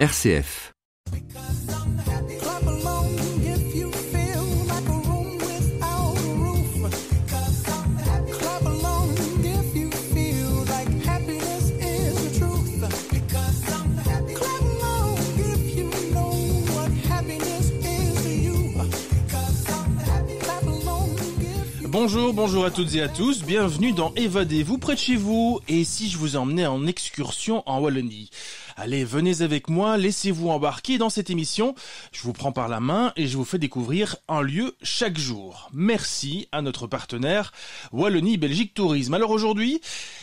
RCF. Bonjour à toutes et à tous, bienvenue dans Évadez-vous près de chez vous. Et si je vous emmenais en excursion en Wallonie ? Allez, venez avec moi, laissez-vous embarquer dans cette émission. Je vous prends par la main et je vous fais découvrir un lieu chaque jour. Merci à notre partenaire Wallonie Belgique Tourisme. Alors aujourd'hui,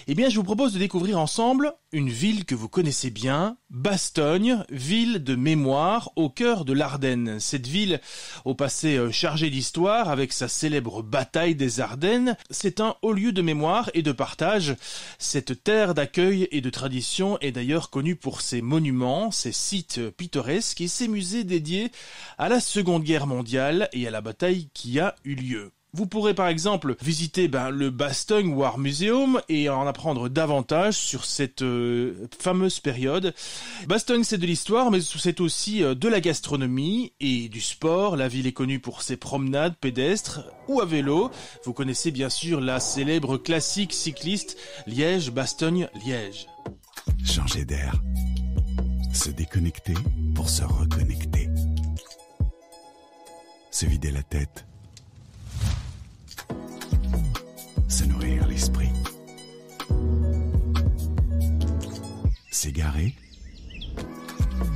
je vous propose de découvrir ensemble une ville que vous connaissez bien, Bastogne, ville de mémoire au cœur de l'Ardenne. Cette ville, au passé chargée d'histoire, avec sa célèbre bataille des Ardennes, c'est un haut lieu de mémoire et de partage. Cette terre d'accueil et de tradition est d'ailleurs connue pour ses monuments, ses sites pittoresques et ses musées dédiés à la Seconde Guerre mondiale et à la bataille qui a eu lieu. Vous pourrez par exemple visiter le Bastogne War Museum et en apprendre davantage sur cette fameuse période. Bastogne, c'est de l'histoire, mais c'est aussi de la gastronomie et du sport. La ville est connue pour ses promenades pédestres ou à vélo. Vous connaissez bien sûr la célèbre classique cycliste Liège-Bastogne-Liège. Changer d'air, se déconnecter pour se reconnecter, se vider la tête, se nourrir l'esprit, s'égarer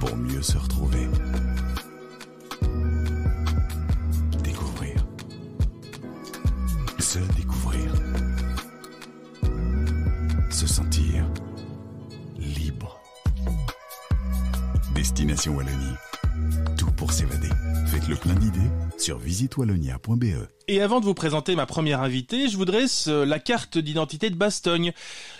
pour mieux se retrouver, découvrir, se découvrir, se sentir libre. Destination Wallonie. Tout pour s'évader. Faites le plein d'idées sur visitewallonia.be. Et avant de vous présenter ma première invitée, je vous dresse la carte d'identité de Bastogne.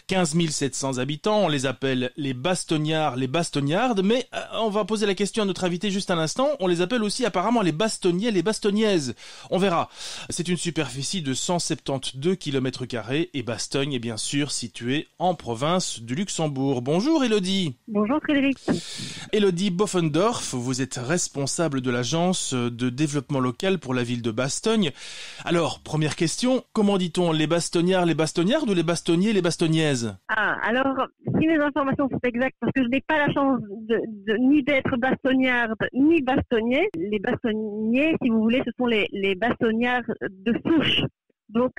15 700 habitants, on les appelle les Bastognards, les Bastognardes, mais on va poser la question à notre invité juste un instant, on les appelle aussi apparemment les Bastognais, les Bastognaises. On verra. C'est une superficie de 172 km² et Bastogne est bien sûr située en province du Luxembourg. Bonjour Élodie. Bonjour Frédéric. Élodie Boffendorf, vous êtes responsable de l'agence de développement local pour la ville de Bastogne. Alors, première question, comment dit-on, les Bastognards, les Bastognardes ou les Bastonniers, les Bastognaises ? Alors, si mes informations sont exactes, parce que je n'ai pas la chance ni d'être Bastognarde, ni Bastonnier. Les Bastonniers, si vous voulez, ce sont les Bastognards de souche. Donc,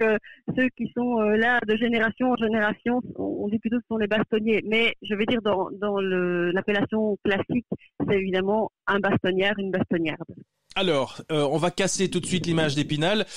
ceux qui sont là de génération en génération, on dit plutôt que ce sont les Bastonniers. Mais je vais dire dans l'appellation classique, c'est évidemment un Bastognard, une Bastognarde. Alors, on va casser tout de suite l'image d'Épinal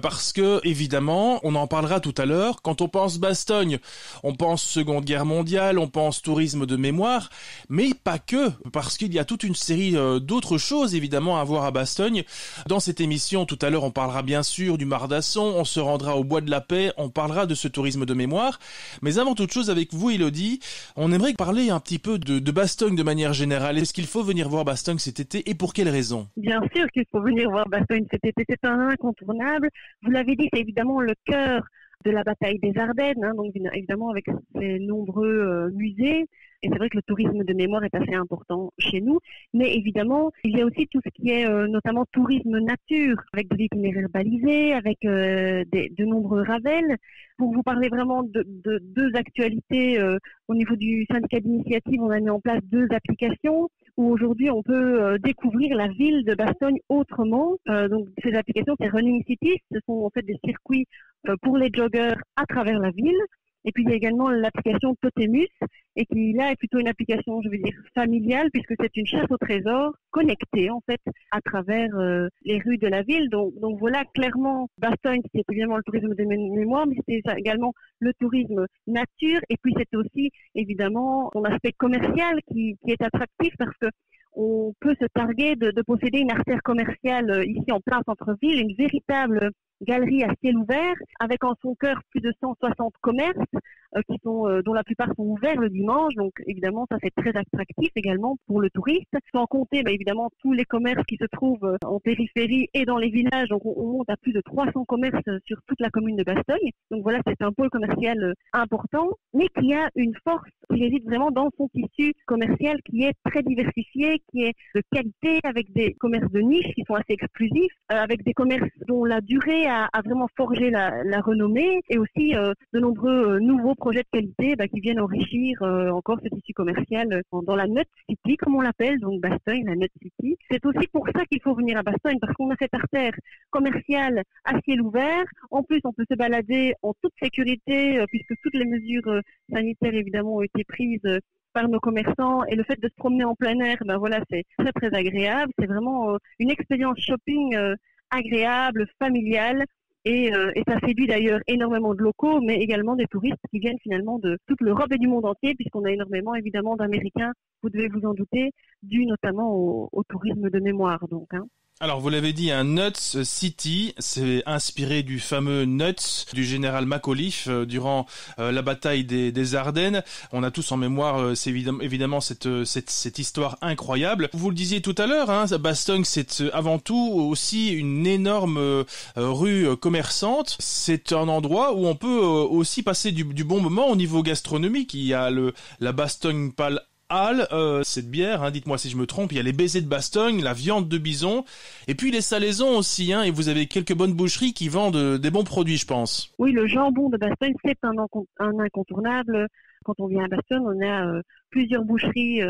parce que, évidemment, on en parlera tout à l'heure. Quand on pense Bastogne, on pense Seconde Guerre mondiale, on pense tourisme de mémoire, mais pas que, parce qu'il y a toute une série d'autres choses, évidemment, à voir à Bastogne. Dans cette émission, tout à l'heure, on parlera bien sûr du Mardasson, on se rendra au Bois de la Paix, on parlera de ce tourisme de mémoire. Mais avant toute chose, avec vous, Élodie, on aimerait parler un petit peu de Bastogne de manière générale. Est-ce qu'il faut venir voir Bastogne cet été et pour quelles raisons ? Bien sûr qu'il faut venir voir Bastogne cet été, c'est un incontournable. Vous l'avez dit, c'est évidemment le cœur de la bataille des Ardennes, donc évidemment avec ses nombreux musées. Et c'est vrai que le tourisme de mémoire est assez important chez nous. Mais évidemment, il y a aussi tout ce qui est notamment tourisme nature, avec des itinéraires balisés, avec de nombreux ravels. Pour vous parler vraiment de deux actualités, au niveau du syndicat d'initiative, on a mis en place 2 applications où aujourd'hui on peut découvrir la ville de Bastogne autrement. Donc ces applications, c'est Running Cities, ce sont en fait des circuits pour les joggeurs à travers la ville. Et puis il y a également l'application Totemus, et qui là est plutôt une application, je veux dire, familiale, puisque c'est une chasse au trésor connectée en fait à travers les rues de la ville. Donc voilà, clairement, Bastogne, c'est évidemment le tourisme de mémoire, mais c'est également le tourisme nature, et puis c'est aussi évidemment son aspect commercial qui est attractif, parce que on peut se targuer de posséder une artère commerciale ici en plein centre-ville, une véritable galerie à ciel ouvert, avec en son cœur plus de 160 commerces, dont la plupart sont ouverts le dimanche. Donc évidemment, ça c'est très attractif également pour le touriste. Sans compter évidemment tous les commerces qui se trouvent en périphérie et dans les villages. Donc on monte à plus de 300 commerces sur toute la commune de Bastogne. Donc voilà, c'est un pôle commercial important, mais qui a une force qui réside vraiment dans son tissu commercial qui est très diversifié, qui est de qualité, avec des commerces de niche qui sont assez exclusifs, avec des commerces dont la durée a vraiment forgé la renommée, et aussi de nombreux nouveaux projets de qualité qui viennent enrichir encore ce tissu commercial dans la Nut City, comme on l'appelle, donc Bastogne, la Nut City. C'est aussi pour ça qu'il faut venir à Bastogne, parce qu'on a cette artère commerciale à ciel ouvert. En plus, on peut se balader en toute sécurité, puisque toutes les mesures sanitaires évidemment ont été prises par nos commerçants, et le fait de se promener en plein air, voilà, c'est très très agréable. C'est vraiment une expérience shopping agréable, familiale, et ça séduit d'ailleurs énormément de locaux, mais également des touristes qui viennent finalement de toute l'Europe et du monde entier, puisqu'on a énormément évidemment d'Américains, vous devez vous en douter, dû notamment au tourisme de mémoire, donc. Alors, vous l'avez dit, un Nuts City, c'est inspiré du fameux Nuts du général Macauliffe durant la bataille des Ardennes. On a tous en mémoire, c'est évidemment cette histoire incroyable. Vous le disiez tout à l'heure, Bastogne, c'est avant tout aussi une énorme rue commerçante. C'est un endroit où on peut aussi passer du bon moment au niveau gastronomique. Il y a la Bastogne Pale Ale, cette bière, dites-moi si je me trompe, il y a les baisers de Bastogne, la viande de bison, et puis les salaisons aussi, et vous avez quelques bonnes boucheries qui vendent des bons produits, je pense. Oui, le jambon de Bastogne, c'est un incontournable. Quand on vient à Bastogne, on a plusieurs boucheries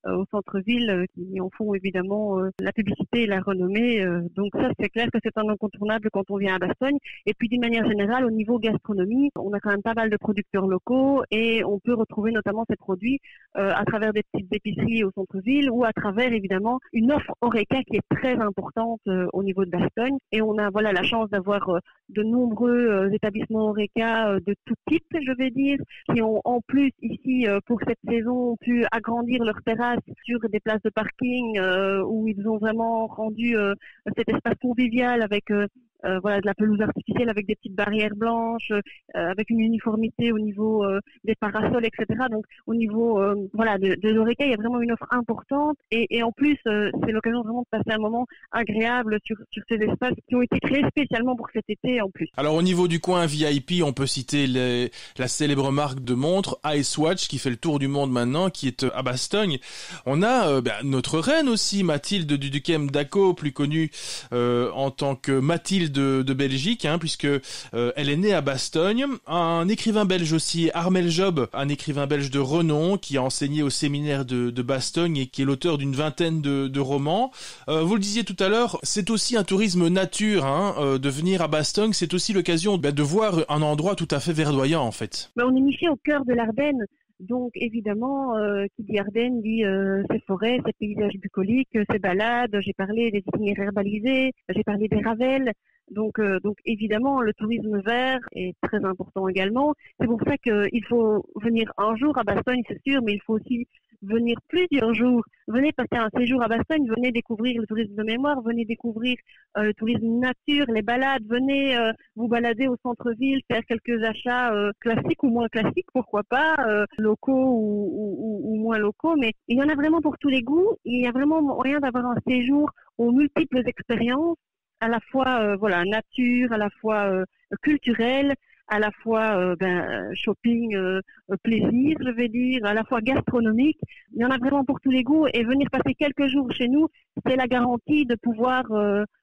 au centre-ville qui en font évidemment la publicité et la renommée. Donc ça, c'est clair que c'est un incontournable quand on vient à Bastogne. Et puis d'une manière générale, au niveau gastronomie, on a quand même pas mal de producteurs locaux, et on peut retrouver notamment ces produits à travers des petites épiceries au centre-ville, ou à travers évidemment une offre Horeca qui est très importante au niveau de Bastogne. Et on a la chance d'avoir de nombreux établissements Horeca de tout type, je vais dire, qui ont en plus ici pour cette saison pu agrandir leur terrasse sur des places de parking où ils ont vraiment rendu cet espace convivial avec de la pelouse artificielle, avec des petites barrières blanches, avec une uniformité au niveau des parasols, etc. Donc au niveau de l'Horeca, il y a vraiment une offre importante, et en plus c'est l'occasion vraiment de passer un moment agréable sur ces espaces qui ont été créés spécialement pour cet été en plus. Alors au niveau du coin VIP, on peut citer la célèbre marque de montres Icewatch qui fait le tour du monde maintenant, qui est à Bastogne. On a notre reine aussi, Mathilde du Duquesne d'Aco, plus connue en tant que Mathilde de Belgique, puisque elle est née à Bastogne. Un écrivain belge aussi, Armel Job, un écrivain belge de renom qui a enseigné au séminaire de Bastogne et qui est l'auteur d'une vingtaine de romans. Vous le disiez tout à l'heure, c'est aussi un tourisme nature, de venir à Bastogne, c'est aussi l'occasion de voir un endroit tout à fait verdoyant en fait. On est niché au cœur de l'Ardenne. Donc évidemment, qui dit Ardennes dit ces forêts, ces paysages bucoliques, ces balades. J'ai parlé des itinéraires balisés, j'ai parlé des ravels. Donc évidemment, le tourisme vert est très important également. C'est pour ça qu'il faut venir un jour à Bastogne, c'est sûr, mais il faut aussi venir plusieurs jours. Venez passer un séjour à Bastogne, venez découvrir le tourisme de mémoire, venez découvrir le tourisme nature, les balades, venez vous balader au centre-ville, faire quelques achats classiques ou moins classiques, pourquoi pas, locaux ou moins locaux, mais il y en a vraiment pour tous les goûts. Il y a vraiment moyen d'avoir un séjour aux multiples expériences, à la fois nature, à la fois culturelle, à la fois shopping, plaisir, je vais dire, à la fois gastronomique. Il y en a vraiment pour tous les goûts, et venir passer quelques jours chez nous, c'est la garantie de pouvoir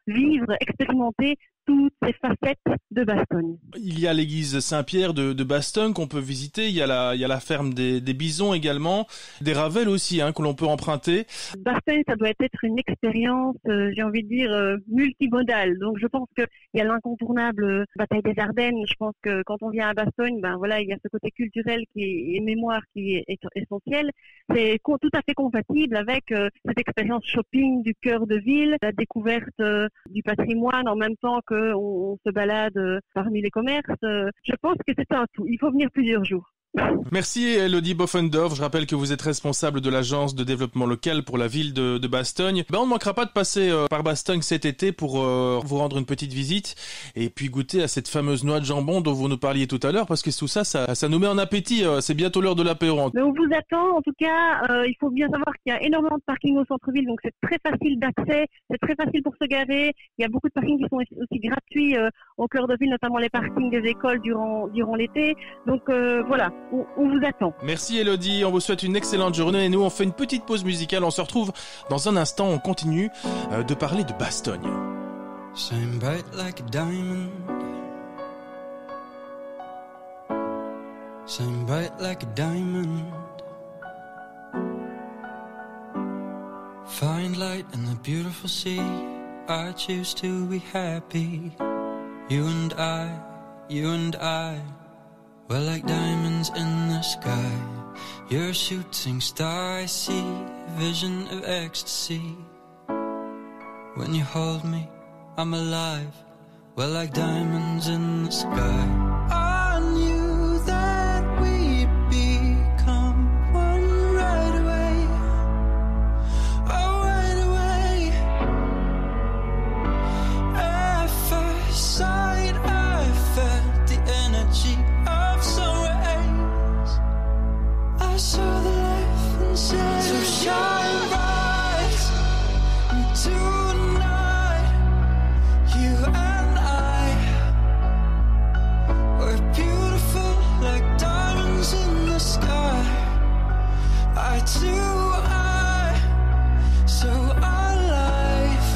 vivre, expérimenter toutes ces facettes de Bastogne. Il y a l'église Saint-Pierre de Bastogne qu'on peut visiter, il y a la ferme des bisons également, des ravels aussi que l'on peut emprunter. Bastogne, ça doit être une expérience, j'ai envie de dire, multimodale. Donc je pense qu'il y a l'incontournable bataille des Ardennes. Je pense que quand on vient à Bastogne, il y a ce côté culturel et mémoire qui est essentiel. C'est tout à fait compatible avec cette expérience shopping du cœur de ville, la découverte du patrimoine en même temps qu'on se balade parmi les commerces. Je pense que c'est un tout. Il faut venir plusieurs jours. Merci Elodie Boffendorf. Je rappelle que vous êtes responsable de l'agence de développement local pour la ville de Bastogne. On ne manquera pas de passer par Bastogne cet été pour vous rendre une petite visite et puis goûter à cette fameuse noix de jambon dont vous nous parliez tout à l'heure, parce que tout ça, ça nous met en appétit. C'est bientôt l'heure de l'apéro. Mais on vous attend. En tout cas, il faut bien savoir qu'il y a énormément de parking au centre-ville, donc c'est très facile d'accès, c'est très facile pour se garer. Il y a beaucoup de parkings qui sont aussi gratuits au cœur de ville, notamment les parkings des écoles durant l'été. Donc voilà, on vous attend. Merci Elodie, on vous souhaite une excellente journée et nous on fait une petite pause musicale. On se retrouve dans un instant, on continue de parler de Bastogne. Shine bright like a diamond. Shine bright like a diamond. Find light in the beautiful sea. I choose to be happy. You and I, we're like diamonds in the sky. You're a shooting star, I see a vision of ecstasy. When you hold me, I'm alive. We're like diamonds in the sky. I knew that we'd become one right away. Oh, right away. At first sight, I felt the energy of sun rays. I saw the life inside. So shine bright tonight. You and I, we're beautiful like diamonds in the sky. I so our life,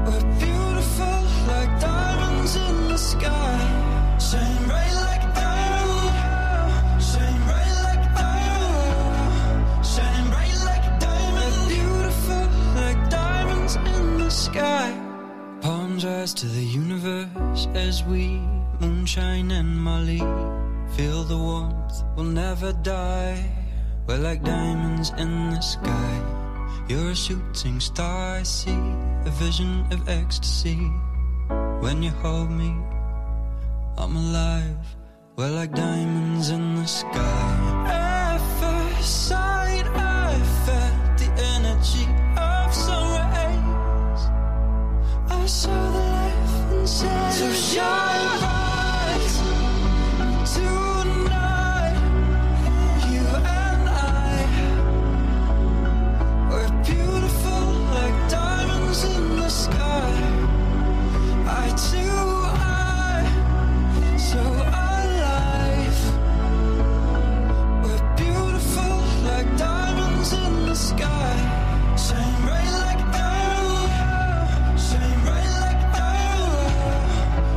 we're beautiful like diamonds in the sky. Shine bright like a diamond. Shine bright like a diamond. Shine bright like a diamond. We're beautiful like diamonds in the sky. Palms rise to the universe as we moonshine and Molly. Feel the warmth, we'll never die. We're like diamonds in the sky. You're a shooting star, I see a vision of ecstasy. When you hold me, I'm alive. We're like diamonds in the sky. At first sight, I felt the energy of sun rays. I saw the life inside. So shine bright tonight. You and I, we're beautiful like diamonds in the sky. So our life, we're beautiful like diamonds in the sky. Shine bright like a diamond. Shine bright like a diamond.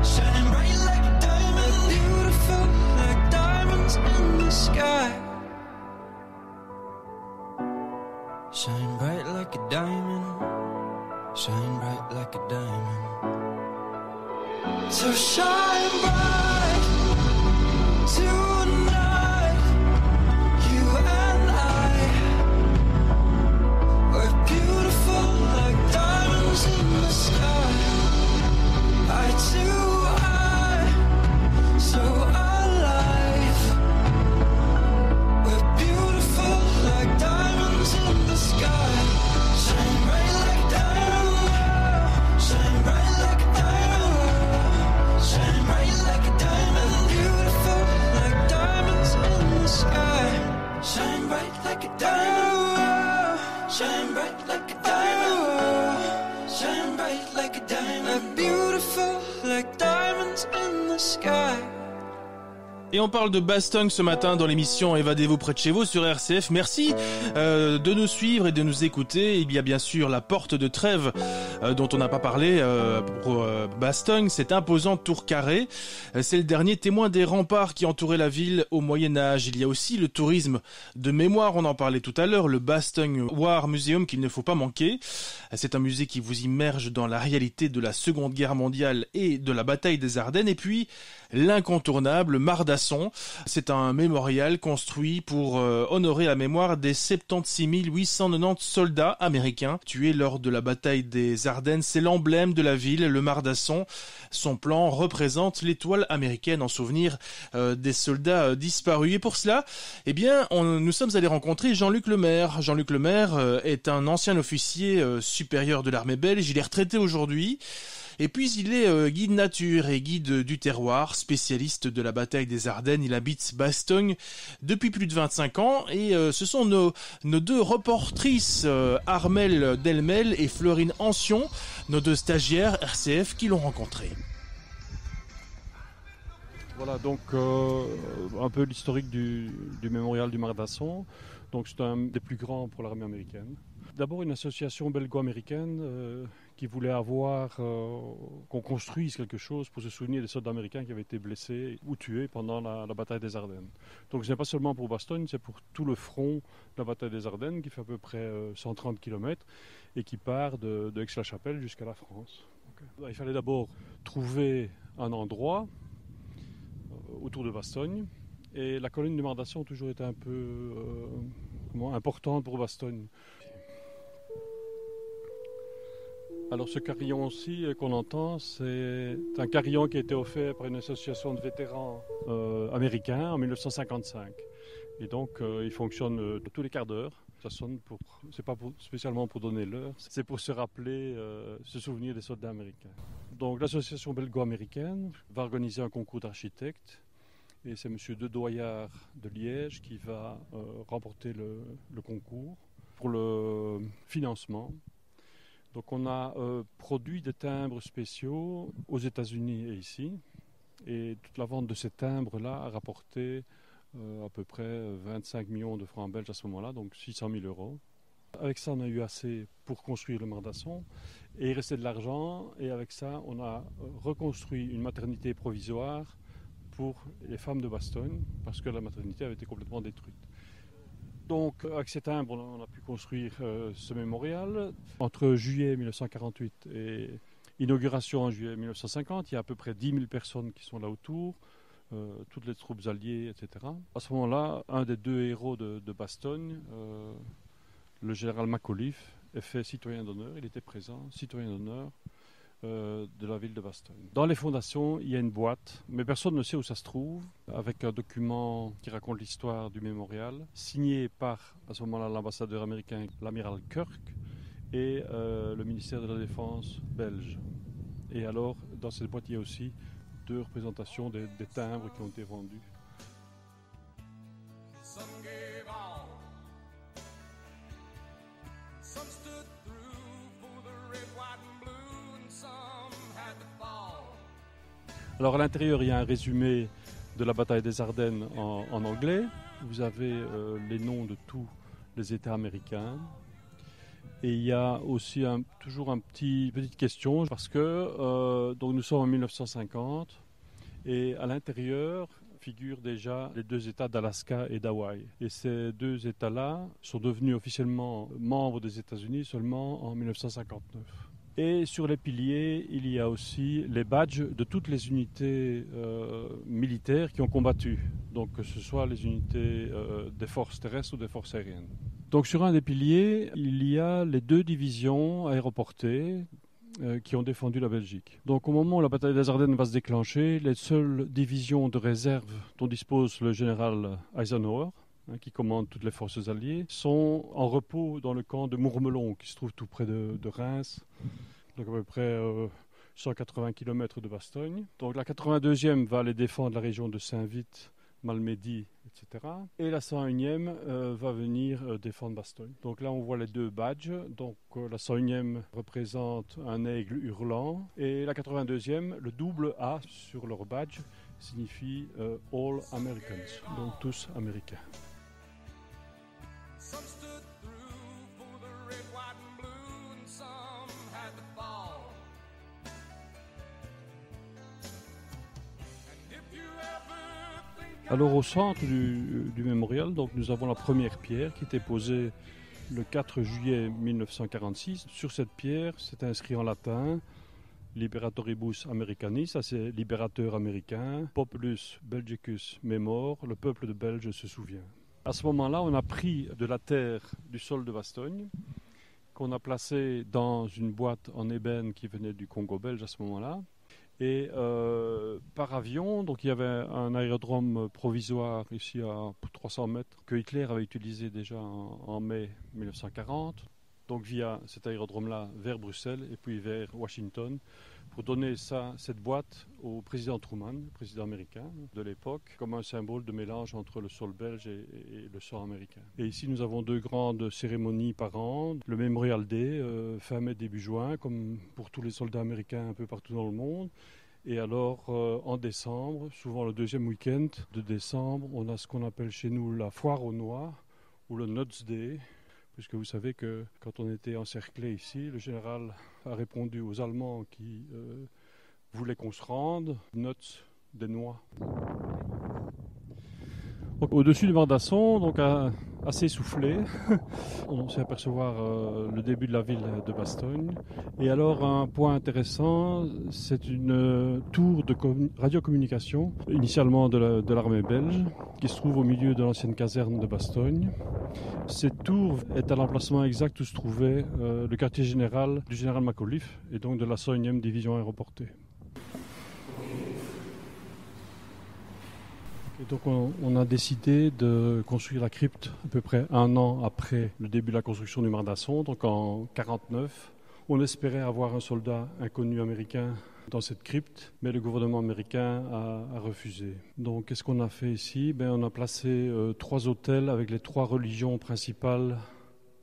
Shine bright like a diamond. We're beautiful like diamonds in the sky. Shine bright like a diamond. Shine bright like a diamond. So shine bright tonight. You and I, we're beautiful like diamonds in the sky. So our life, we're beautiful like diamonds in the sky. Shine bright like a diamond. Shine bright like a diamond. Shine bright like a diamond. Beautiful like diamonds in the sky. Shine bright like a diamond. Shine bright like a diamond. Shine bright like a diamond. Beautiful like diamonds in the sky. Et on parle de Bastogne ce matin dans l'émission Évadez-vous près de chez vous sur RCF. Merci de nous suivre et de nous écouter. Il y a bien sûr la porte de Trèves dont on n'a pas parlé pour Bastogne, cette imposante tour carrée. C'est le dernier témoin des remparts qui entouraient la ville au Moyen-Âge. Il y a aussi le tourisme de mémoire, on en parlait tout à l'heure, le Bastogne War Museum qu'il ne faut pas manquer. C'est un musée qui vous immerge dans la réalité de la Seconde Guerre mondiale et de la bataille des Ardennes. Et puis l'incontournable Mardasson. C'est un mémorial construit pour honorer la mémoire des 76 890 soldats américains tués lors de la bataille des Ardennes, c'est l'emblème de la ville, le Mardasson. Son plan représente l'étoile américaine en souvenir des soldats disparus. Et pour cela, eh bien, nous sommes allés rencontrer Jean-Luc Lemaire. Jean-Luc Lemaire est un ancien officier supérieur de l'armée belge. Il est retraité aujourd'hui. Et puis il est guide nature et guide du terroir, spécialiste de la bataille des Ardennes. Il habite Bastogne depuis plus de 25 ans et ce sont nos deux reportrices, Armelle Delmel et Florine Ancion, nos deux stagiaires RCF qui l'ont rencontré. Voilà donc un peu l'historique du mémorial du Mardasson. Donc c'est un des plus grands pour l'armée américaine. D'abord une association belgo-américaine qui voulait qu'on construise quelque chose pour se souvenir des soldats américains qui avaient été blessés ou tués pendant la bataille des Ardennes. Donc ce n'est pas seulement pour Bastogne, c'est pour tout le front de la bataille des Ardennes qui fait à peu près 130 km et qui part de Aix-la-Chapelle jusqu'à la France. Donc, il fallait d'abord trouver un endroit autour de Bastogne. Et la colline du Mardasson a toujours été un peu importante pour Bastogne. Alors ce carillon-ci qu'on entend, c'est un carillon qui a été offert par une association de vétérans américains en 1955. Et donc il fonctionne tous les quarts d'heure. Ça sonne c'est pas spécialement pour donner l'heure, c'est pour se rappeler, se souvenir des soldats américains. Donc l'association belgo-américaine va organiser un concours d'architectes. Et c'est M. De Doyard de Liège qui va remporter le concours pour le financement. Donc on a produit des timbres spéciaux aux États-Unis et ici. Et toute la vente de ces timbres-là a rapporté à peu près 25 millions de francs belges à ce moment-là, donc 600 000 euros. Avec ça, on a eu assez pour construire le Mardasson. Et il restait de l'argent. Et avec ça, on a reconstruit une maternité provisoire pour les femmes de Bastogne, parce que la maternité avait été complètement détruite. Donc, avec ces timbres, on a pu construire ce mémorial. Entre juillet 1948 et inauguration en juillet 1950, il y a à peu près 10 000 personnes qui sont là autour, toutes les troupes alliées, etc. À ce moment-là, un des deux héros de Bastogne, le général Macauliffe, est fait citoyen d'honneur. Il était présent, citoyen d'honneur de la ville de Bastogne. Dans les fondations, il y a une boîte, mais personne ne sait où ça se trouve, avec un document qui raconte l'histoire du mémorial, signé par, à ce moment-là, l'ambassadeur américain, l'amiral Kirk, et le ministère de la Défense belge. Et alors, dans cette boîte, il y a aussi deux représentations des timbres qui ont été vendus. Alors à l'intérieur, il y a un résumé de la bataille des Ardennes en anglais. Vous avez les noms de tous les États américains. Et il y a aussi toujours une petite question, parce que donc nous sommes en 1950, et à l'intérieur figurent déjà les deux États d'Alaska et d'Hawaï. Et ces deux États-là sont devenus officiellement membres des États-Unis seulement en 1959. Et sur les piliers, il y a aussi les badges de toutes les unités militaires qui ont combattu. Donc que ce soit les unités des forces terrestres ou des forces aériennes. Donc sur un des piliers, il y a les deux divisions aéroportées qui ont défendu la Belgique. Donc au moment où la bataille des Ardennes va se déclencher, les seules divisions de réserve dont dispose le général Eisenhower, qui commande toutes les forces alliées, sont en repos dans le camp de Mourmelon, qui se trouve tout près de Reims, donc à peu près 180 km de Bastogne. Donc la 82e va aller défendre la région de Saint-Vith, Malmedy, etc. Et la 101e va venir défendre Bastogne. Donc là on voit les deux badges. Donc la 101e représente un aigle hurlant et la 82e, le double A sur leur badge, signifie All Americans, donc tous américains. Alors au centre du mémorial, donc, nous avons la première pierre qui était posée le 4 juillet 1946. Sur cette pierre, c'est inscrit en latin « Liberatoribus Americanis », ça c'est « libérateur américain »,« Populus Belgicus Memor », le peuple de Belge se souvient. À ce moment-là, on a pris de la terre du sol de Bastogne qu'on a placé dans une boîte en ébène qui venait du Congo belge à ce moment-là. Et par avion, donc il y avait un aérodrome provisoire ici à 300 mètres que Hitler avait utilisé déjà en mai 1940. Donc via cet aérodrome-là vers Bruxelles et puis vers Washington pour donner cette boîte au président Truman, président américain de l'époque, comme un symbole de mélange entre le sol belge et le sol américain. Et ici, nous avons 2 grandes cérémonies par an. Le Memorial Day, fin mai, début juin, comme pour tous les soldats américains un peu partout dans le monde. Et alors, en décembre, souvent le 2e week-end de décembre, on a ce qu'on appelle chez nous la foire aux noix ou le Nuts Day. Puisque vous savez que quand on était encerclé ici, le général a répondu aux Allemands qui voulaient qu'on se rende, nuts, des noix. Donc, au-dessus du Mardasson, donc assez essoufflé, on sait apercevoir le début de la ville de Bastogne. Et alors un point intéressant, c'est une tour de radiocommunication, initialement de l'armée belge, qui se trouve au milieu de l'ancienne caserne de Bastogne. Cette tour est à l'emplacement exact où se trouvait le quartier général du général Macauliffe et donc de la 101e division aéroportée. Et donc on a décidé de construire la crypte à peu près 1 an après le début de la construction du Mardasson, donc en 1949. On espérait avoir un soldat inconnu américain dans cette crypte, mais le gouvernement américain a refusé. Donc qu'est-ce qu'on a fait ici ? On a placé 3 autels avec les 3 religions principales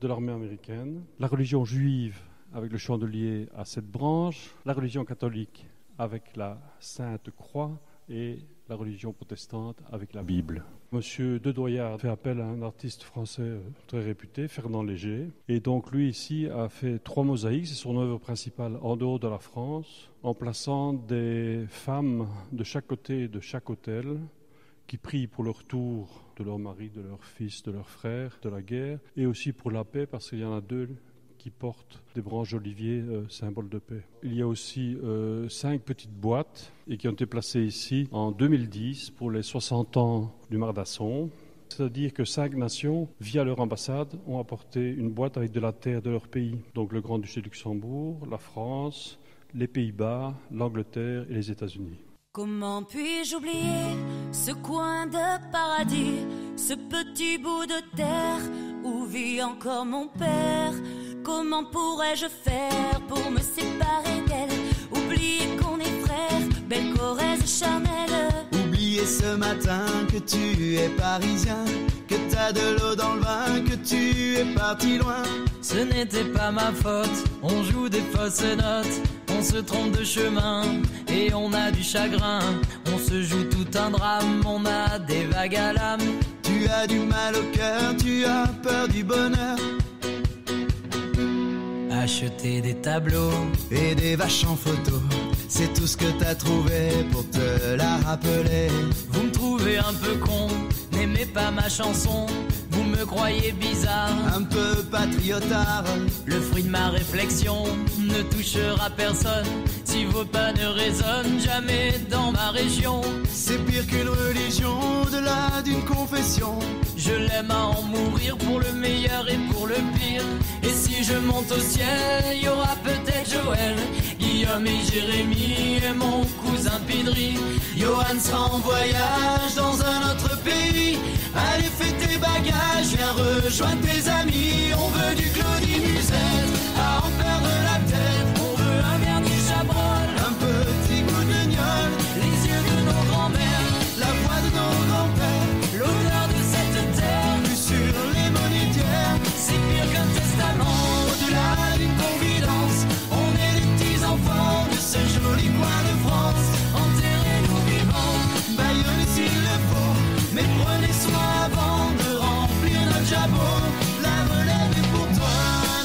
de l'armée américaine. La religion juive avec le chandelier à 7 branches, la religion catholique avec la Sainte Croix et la religion protestante avec la Bible. Monsieur Dedoyard fait appel à un artiste français très réputé, Fernand Léger. Et donc lui ici a fait 3 mosaïques, c'est son œuvre principale en dehors de la France, en plaçant des femmes de chaque côté de chaque autel qui prient pour le retour de leur mari, de leur fils, de leurs frères, de la guerre, et aussi pour la paix parce qu'il y en a 2 qui portent des branches d'olivier, symbole de paix. Il y a aussi 5 petites boîtes et qui ont été placées ici en 2010 pour les 60 ans du Mardasson. C'est-à-dire que 5 nations, via leur ambassade, ont apporté une boîte avec de la terre de leur pays. Donc le Grand-Duché de Luxembourg, la France, les Pays-Bas, l'Angleterre et les États-Unis. Comment puis-je oublier ce coin de paradis, ce petit bout de terre où vit encore mon père? Comment pourrais-je faire pour me séparer d'elle? Oublier qu'on est frères, belle Corrèze charnelle. Oublier ce matin que tu es parisien, que t'as de l'eau dans le vin, que tu es parti loin. Ce n'était pas ma faute, on joue des fausses notes, on se trompe de chemin et on a du chagrin. On se joue tout un drame, on a des vagues à l'âme. Tu as du mal au cœur, tu as peur du bonheur. Acheter des tableaux et des vaches en photo, c'est tout ce que t'as trouvé pour te la rappeler. Vous me trouvez un peu con, n'aimez pas ma chanson. Vous me croyez bizarre, un peu patriotard. Le fruit de ma réflexion ne touchera personne si vos pas ne résonnent jamais dans ma région. C'est pire qu'une religion, au-delà d'une confession. Je l'aime à en mourir pour le meilleur et pour le pire. Et si je monte au ciel, il y aura peut-être Joël, Guillaume et Jérémy et mon cousin Pidri. Johan sera en voyage dans un autre pays. Allez, fais tes bagages, viens rejoindre tes amis. On veut du Claudie Musette, à en perdre la tête. On veut un vernis Chabrol, un petit coup de lignol, les yeux de nos grands-mères, la voix de nos grands-pères, l'odeur de cette terre, vue sur les monétaires. C'est pire qu'un testament, au-delà d'une confidence. On est les petits enfants de ce joli coin de France. Enterrez-nous vivants, baillonnez s'il le faut, mais prenez soin avant de remplir notre jabot. La relève est pour toi,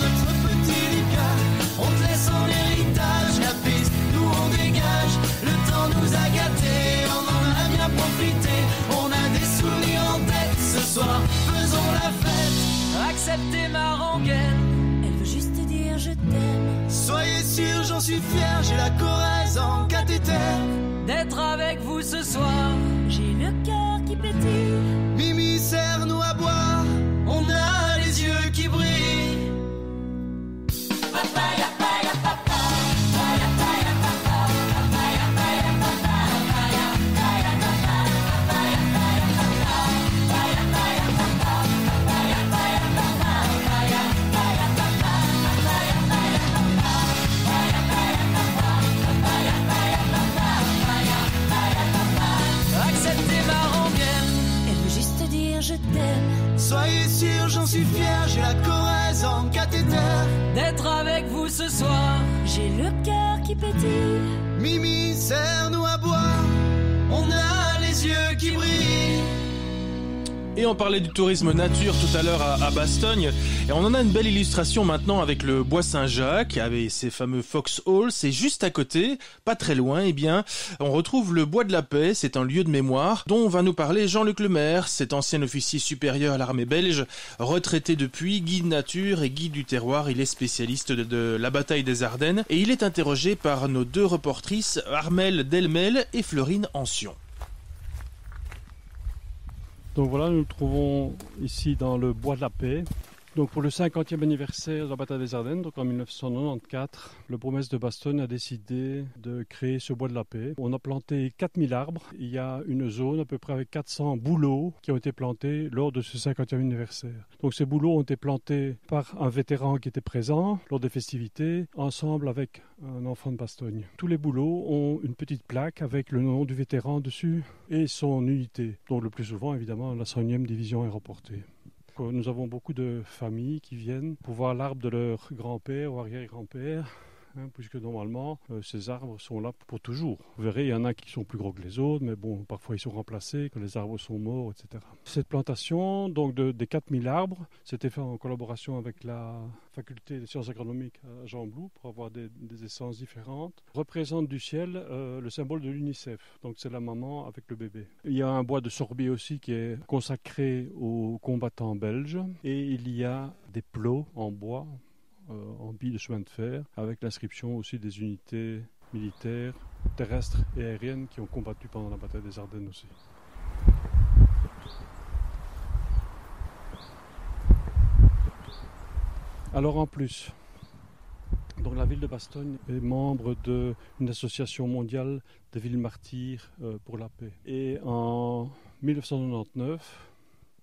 notre petit Lucas. On te laisse en héritage la piste, nous on dégage. Le temps nous a gâtés, on en a bien profité. On a des souvenirs en tête, ce soir faisons la fête. Acceptez ma rengaine, elle veut juste dire je t'aime. Soyez sûr, j'en suis fier, j'ai la Corrèze en cathéter. D'être avec vous ce soir, j'ai le cœur qui pétille. Mimi, serre-nous à boire, on a les yeux qui brillent. j'ai la Corrèze en cathéter. D'être avec vous ce soir, J'ai le cœur qui pétille. Mimi, serre-nous à boire. On a les yeux qui brillent. Et on parlait du tourisme nature tout à l'heure à Bastogne, et on en a une belle illustration maintenant avec le Bois Saint-Jacques, avec ses fameux foxholes. C'est juste à côté, pas très loin, eh bien, on retrouve le Bois de la Paix, c'est un lieu de mémoire dont va nous parler Jean-Luc Lemaire, cet ancien officier supérieur à l'armée belge, retraité depuis, guide nature et guide du terroir. Il est spécialiste de la bataille des Ardennes, et il est interrogé par nos deux reportrices, Armelle Delmel et Florine Ancion. Donc voilà, nous nous trouvons ici dans le Bois de la Paix. Donc pour le 50e anniversaire de la bataille des Ardennes, donc en 1994, le bourgmestre de Bastogne a décidé de créer ce Bois de la Paix. On a planté 4000 arbres. Il y a une zone à peu près avec 400 bouleaux qui ont été plantés lors de ce 50e anniversaire. Donc ces bouleaux ont été plantés par un vétéran qui était présent lors des festivités, ensemble avec un enfant de Bastogne. Tous les bouleaux ont une petite plaque avec le nom du vétéran dessus et son unité. Donc le plus souvent, évidemment, la 101e division est reportée. Nous avons beaucoup de familles qui viennent pour voir l'arbre de leur grand-père ou arrière-grand-père, puisque normalement, ces arbres sont là pour toujours. Vous verrez, il y en a qui sont plus gros que les autres, mais bon, parfois ils sont remplacés, quand les arbres sont morts, etc. Cette plantation, donc des 4000 arbres, c'était fait en collaboration avec la faculté des sciences agronomiques à Jean-Blou pour avoir des essences différentes, représente du ciel le symbole de l'UNICEF. Donc c'est la maman avec le bébé. Il y a un bois de sorbier aussi qui est consacré aux combattants belges, et il y a des plots en bois, en billes de chemin de fer, avec l'inscription aussi des unités militaires, terrestres et aériennes qui ont combattu pendant la bataille des Ardennes aussi. Alors en plus, donc la ville de Bastogne est membre d'une association mondiale des villes martyrs pour la paix. Et en 1999,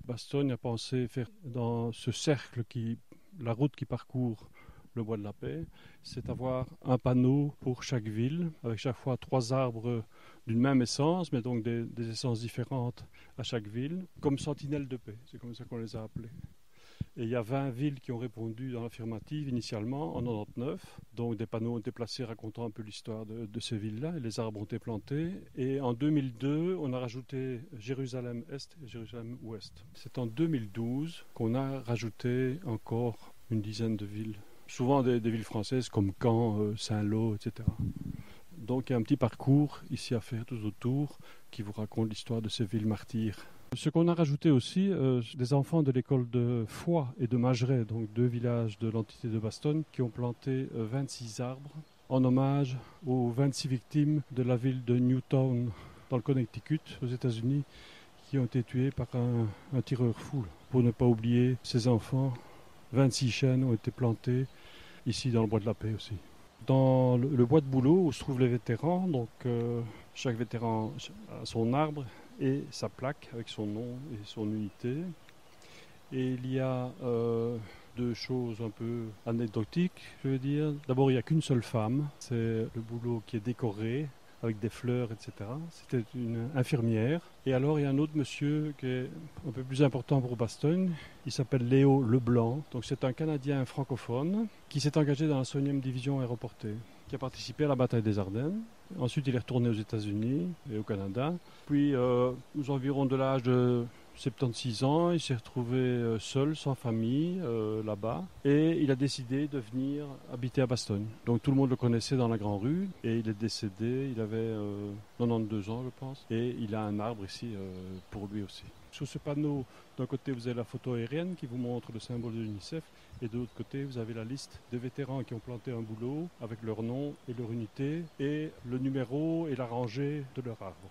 Bastogne a pensé faire dans ce cercle la route qui parcourt le Bois de la Paix, c'est avoir un panneau pour chaque ville, avec chaque fois 3 arbres d'une même essence, mais donc des essences différentes à chaque ville, comme sentinelles de paix, c'est comme ça qu'on les a appelés. Et il y a 20 villes qui ont répondu dans l'affirmative initialement, en 1999. Donc des panneaux ont été placés racontant un peu l'histoire de ces villes-là, et les arbres ont été plantés. Et en 2002, on a rajouté Jérusalem-Est et Jérusalem-Ouest. C'est en 2012 qu'on a rajouté encore une dizaine de villes. Souvent des villes françaises comme Caen, Saint-Lô, etc. Donc il y a un petit parcours ici à faire tout autour qui vous raconte l'histoire de ces villes martyrs. Ce qu'on a rajouté aussi, des enfants de l'école de Foix et de Mageret, donc 2 villages de l'entité de Bastogne, qui ont planté 26 arbres en hommage aux 26 victimes de la ville de Newtown dans le Connecticut, aux États-Unis, qui ont été tués par un tireur fou. Pour ne pas oublier ces enfants, 26 chênes ont été plantés ici dans le Bois de la Paix aussi. Dans le bois de bouleau où se trouvent les vétérans, donc chaque vétéran a son arbre et sa plaque avec son nom et son unité. Et il y a 2 choses un peu anecdotiques, je veux dire. D'abord, il n'y a qu'une seule femme, c'est le bouleau qui est décoré avec des fleurs, etc. C'était une infirmière. Et alors, il y a un autre monsieur qui est un peu plus important pour Bastogne. Il s'appelle Léo Leblanc. Donc, c'est un Canadien francophone qui s'est engagé dans la 101e division aéroportée, qui a participé à la bataille des Ardennes. Ensuite, il est retourné aux États-Unis et au Canada. Puis, aux environs de l'âge de 76 ans, il s'est retrouvé seul, sans famille, là-bas. Et il a décidé de venir habiter à Bastogne. Donc tout le monde le connaissait dans la Grande Rue. Et il est décédé, il avait 92 ans, je pense. Et il a un arbre ici pour lui aussi. Sur ce panneau, d'un côté, vous avez la photo aérienne qui vous montre le symbole de l'UNICEF. Et de l'autre côté, vous avez la liste des vétérans qui ont planté un bouleau avec leur nom et leur unité. Et le numéro et la rangée de leur arbre.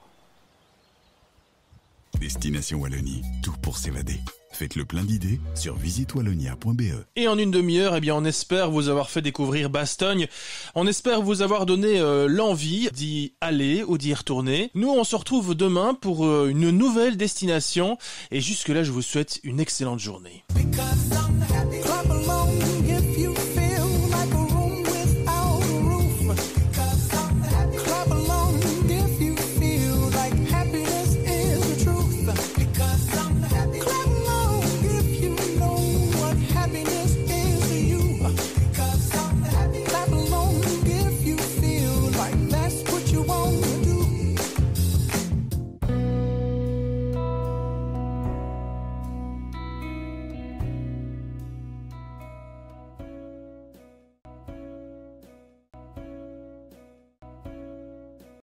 Destination Wallonie, tout pour s'évader. Faites le plein d'idées sur visitewallonia.be. Et en une demi-heure, eh bien, on espère vous avoir fait découvrir Bastogne. On espère vous avoir donné l'envie d'y aller ou d'y retourner. Nous, on se retrouve demain pour une nouvelle destination. Et jusque-là, je vous souhaite une excellente journée. Because